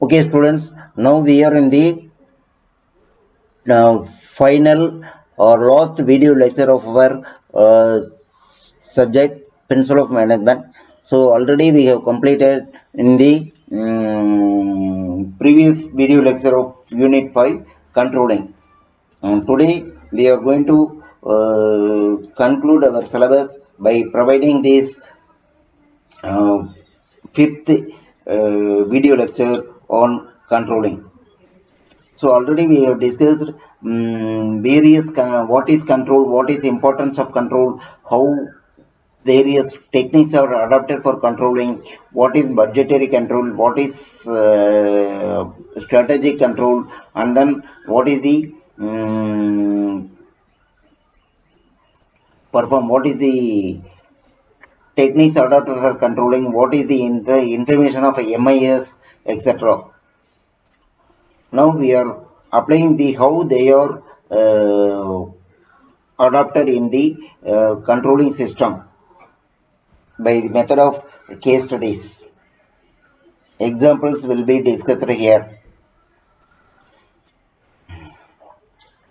Okay, students, now we are in the final or last video lecture of our subject Principle of Management. So already we have completed in the previous video lecture of Unit 5 Controlling. Today we are going to conclude our syllabus by providing this fifth video lecture on controlling. So already we have discussed various what is control, what is importance of control, how various techniques are adopted for controlling, what is budgetary control, what is strategic control, and then what is the what is the techniques adopted for controlling, what is the information of MIS, etc. Now we are applying the how they are adopted in the controlling system by the method of case studies. Examples will be discussed here.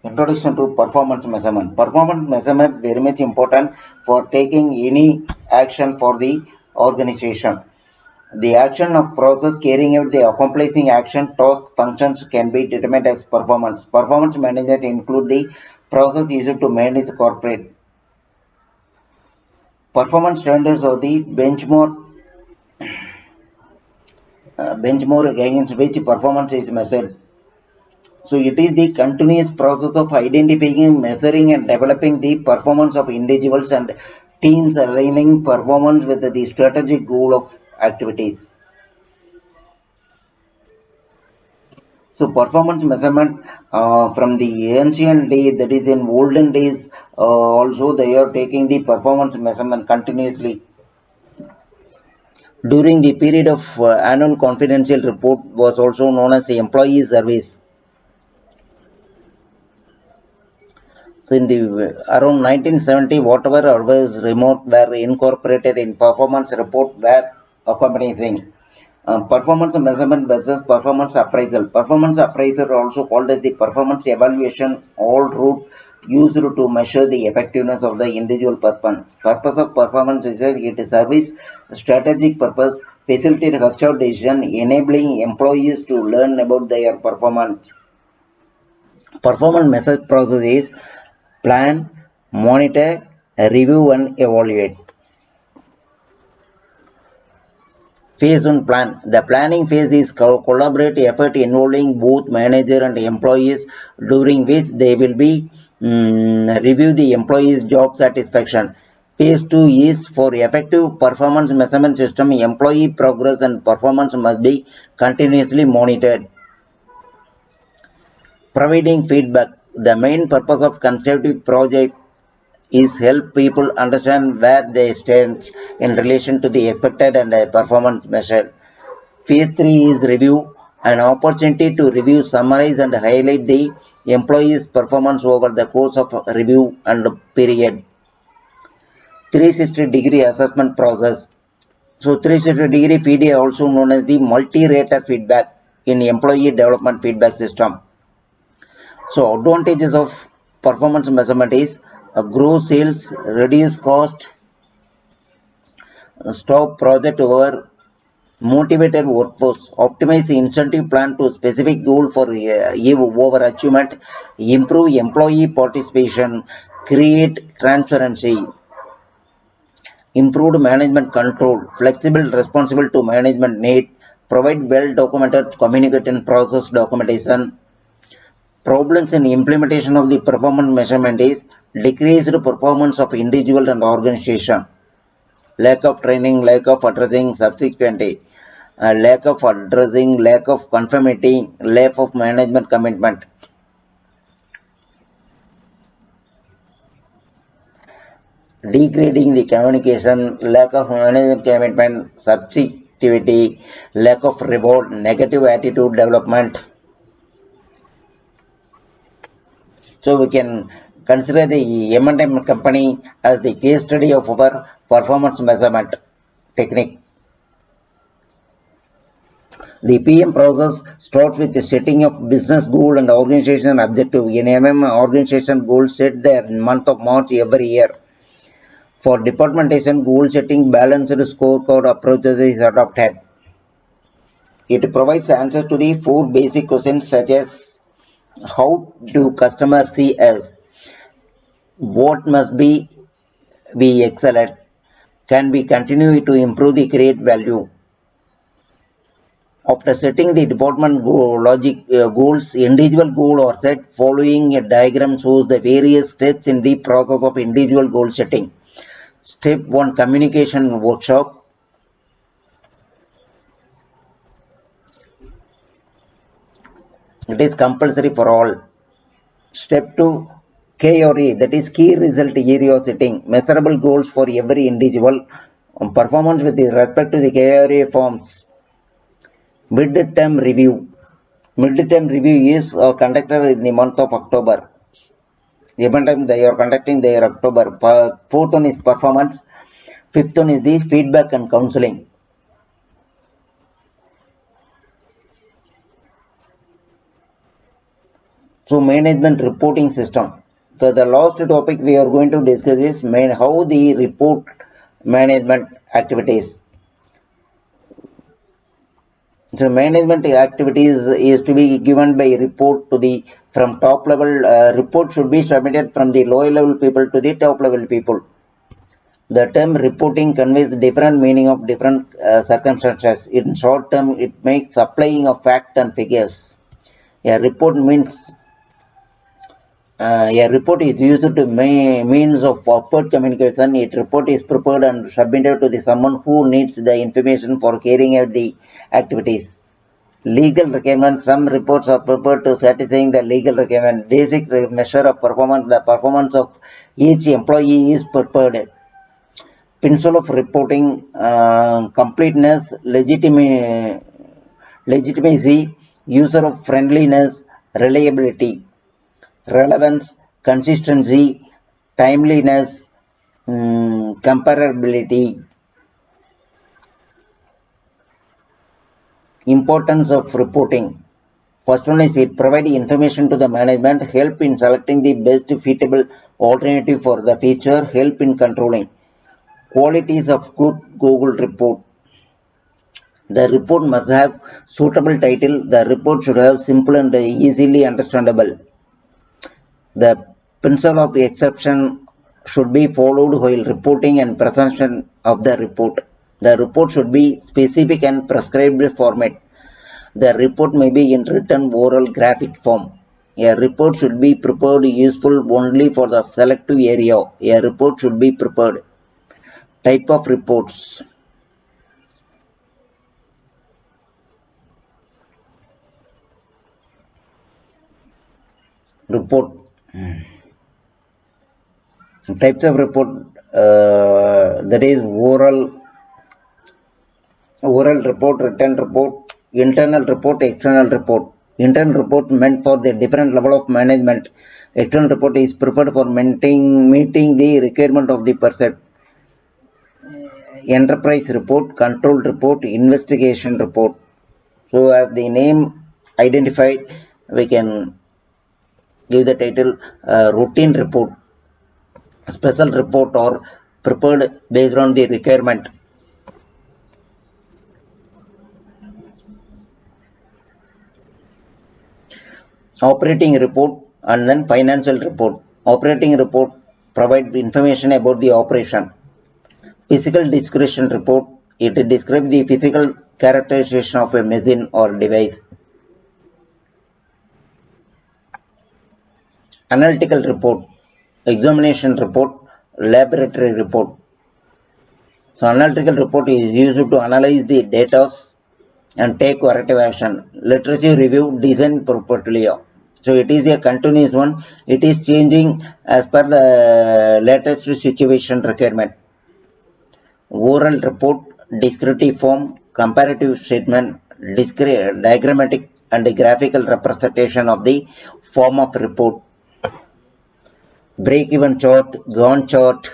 Introduction to performance measurement. Performance measurement very much important for taking any action for the organization. The action of process carrying out the accomplishing action task functions can be determined as performance. Performance management include the process used to manage corporate. Performance standards are the benchmark against which performance is measured. So it is the continuous process of identifying, measuring and developing the performance of individuals and teams, aligning performance with the strategic goal of activities. So performance measurement from the ancient day, that is in olden days, also they are taking the performance measurement continuously. During the period of annual confidential report was also known as the employee surveys. So in the around 1970, whatever hours remote were incorporated in performance report were accommodating. Performance measurement versus performance appraisal. Performance appraisal are also called as the performance evaluation, all route used to measure the effectiveness of the individual purpose. Purpose of performance is that it serves strategic purpose, facilitate structured decision, enabling employees to learn about their performance. Performance measure process is plan, monitor, review and evaluate. Phase 1 plan. The planning phase is collaborative effort involving both manager and employees, during which they will be review the employees' job satisfaction. Phase 2 is for effective performance measurement system. Employee progress and performance must be continuously monitored. Providing feedback. The main purpose of constructive project is help people understand where they stand in relation to the expected and performance measured. Phase 3 is review, an opportunity to review, summarize and highlight the employee's performance over the course of review and period. 360-degree assessment process. So 360-degree PD also known as the multi-rater feedback in employee development feedback system. So advantages of performance measurement is grow sales, reduce cost, stop project over motivated workforce, optimize the incentive plan to specific goal for overachievement, improve employee participation, create transparency, improved management control, flexible responsible to management need, provide well documented communication process documentation. Problems in implementation of the performance measurement is decreased performance of individual and organization, lack of training, lack of addressing subsequently, lack of addressing, lack of conformity, lack of management commitment. Degrading the communication, lack of management commitment, subjectivity, lack of reward, negative attitude development. So we can consider the M&M company as the case study of our performance measurement technique. The PM process starts with the setting of business goal and organization objective. In organization goals set there in month of March every year. For departmentation, goal setting balanced scorecard approaches is adopted. It provides answers to the four basic questions such as how do customers see us? What must be we excel at? Can we continue to improve the create value? After setting the department goals, individual goal are set. Following a diagram shows the various steps in the process of individual goal setting. Step 1, communication workshop. It is compulsory for all. Step 2, KRA, that is key result area setting. Measurable goals for every individual. Performance with respect to the KRA forms. Mid-term review. Mid-term review is conducted in the month of October. Even time they are conducting their October. Fourth one is performance. Fifth one is the feedback and counseling. So management reporting system. So the last topic we are going to discuss is how the report management activities. So management activities is to be given by report to the from top level. Report should be submitted from the lower level people to the top level people. The term reporting conveys different meaning of different circumstances. In short term, it makes applying of fact and figures. A report means a report is used to means of upward communication. A report is prepared and submitted to the someone who needs the information for carrying out the activities. Legal requirements. Some reports are prepared to satisfying the legal requirement. Basic measure of performance. The performance of each employee is prepared. Principle of reporting: completeness, legitimacy, user of friendliness, reliability, relevance, consistency, timeliness, comparability. Importance of reporting. First one is it provides information to the management, help in selecting the best feasible alternative for the future, help in controlling. Qualities of good Google report. The report must have suitable title. The report should have simple and easily understandable. The principle of exception should be followed while reporting and presentation of the report. The report should be specific and prescribed format. The report may be in written, oral, graphic form. A report should be prepared useful only for the selective area. A report should be prepared. Type of reports. Report. Types of report, that is oral report, written report, internal report, external report. Internal report meant for the different level of management. External report is prepared for meeting the requirement of the person. Enterprise report, control report, investigation report. So as the name identified, we can give the title routine report, special report, or prepared based on the requirement. Operating report and then financial report. Operating report provides information about the operation. Physical description report, it describes the physical characterization of a machine or device. Analytical report, examination report, laboratory report. So analytical report is used to analyze the data and take corrective action. Literature review, design portfolio. So it is a continuous one. It is changing as per the latest situation requirement. Oral report, descriptive form, comparative statement, diagrammatic and graphical representation of the form of report. Break-even chart, Gantt chart.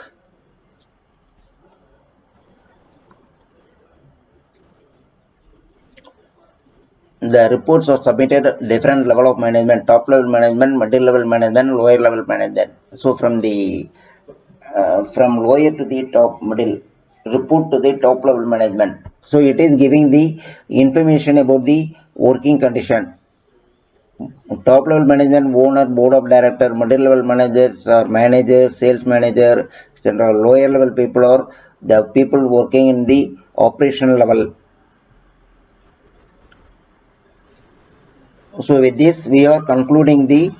The reports are submitted at different level of management, top level management, middle level management, lower level management. So from lower to the top middle, report to the top level management. So it is giving the information about the working condition. Top level management, owner, board of director, middle level managers or managers, sales manager, etc. Lower level people are the people working in the operational level. So with this, we are concluding the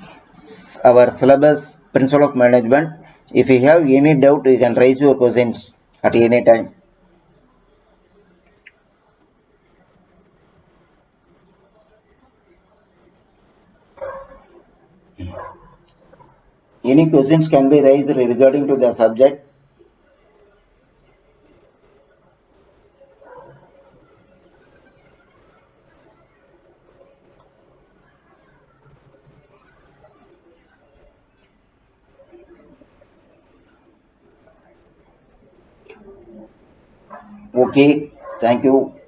our syllabus principle of management. If you have any doubt, you can raise your questions at any time. Any questions can be raised regarding to the subject. Okay, thank you.